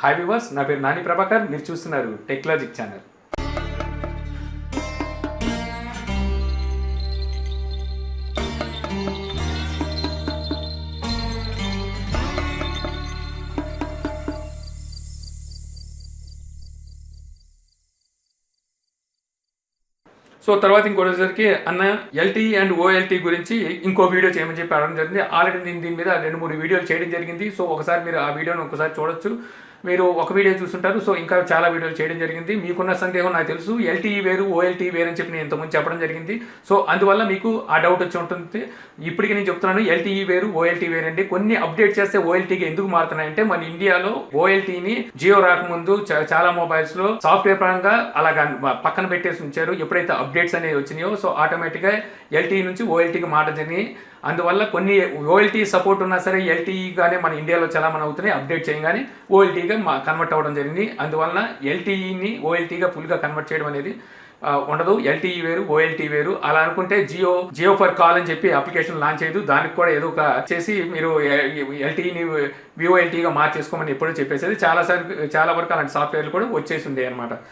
Hi viewers, నా పేరు నాని ప్రభాకర్. మీరు చూస్తున్నారు టెక్లాజిక్ ఛానల్. సో తర్వాత ఇంకోటిసరికి అన్న ఎల్టీ అండ్ ఓఎల్టీ గురించి ఇంకో వీడియో చేయమని చెప్పి అడగడం జరిగింది. ఆల్రెడీ నేను దీని మీద 2-3 వీడియోలు చేయడం జరిగింది. సో ఒకసారి మీరు ఆ వీడియోని ఒకసారి చూడొచ్చు. మీరు ఒక వీడియో చూస్తుంటారు. సో ఇంకా చాలా వీడియోలు చేయడం జరిగింది. మీకున్న సందేహం నాకు తెలుసు, ఎల్టీఈ వేరు ఓఎల్టీ వేరు అని చెప్పి నేను ఇంతకుముందు చెప్పడం జరిగింది. సో అందువల్ల మీకు ఆ డౌట్ వచ్చి ఉంటుంది. ఇప్పటికీ నేను చెప్తున్నాను, ఎల్టీఈ వేరు ఓఎల్టీ వేరు అండి. కొన్ని అప్డేట్ చేస్తే ఓఎల్టీకి ఎందుకు మారుతున్నాయంటే, మన ఇండియాలో ఓఎల్టీని జియో రాకముందు చాలా మొబైల్స్ లో సాఫ్ట్వేర్ పరంగా అలాగా పక్కన పెట్టేసి ఉంచారు. ఎప్పుడైతే అప్డేట్స్ అనేవి వచ్చినాయో సో ఆటోమేటిక్గా ఎల్టీఈ నుంచి ఓఎల్టీకి మారడం జరిగింది. అందువల్ల కొన్ని ఓఎల్టీ సపోర్ట్ ఉన్నా సరే ఎల్టీఈగానే మన ఇండియాలో చలామణి అవుతున్నాయి. అప్డేట్ చేయగానే ఓఎల్టీగా కన్వర్ట్ అవ్వడం జరిగింది. అందువలన ఎల్టీఈని ఓఎల్టీగా ఫుల్గా కన్వర్ట్ చేయడం అనేది ఉండదు. ఎల్టీఈ వేరు ఓఎల్టీ వేరు. అలా అనుకుంటే జియో ఫర్ కాల్ అని చెప్పి అప్లికేషన్ లాంచ్ చేయదు. దానికి కూడా ఏదో ఒక చేసి మీరు ఎల్టీఈని విఓఎల్టీగా మార్చేసుకోమని ఎప్పుడో చెప్పేసేది. చాలా వరకు అలాంటి సాఫ్ట్వేర్లు కూడా వచ్చేసి ఉండే అనమాట.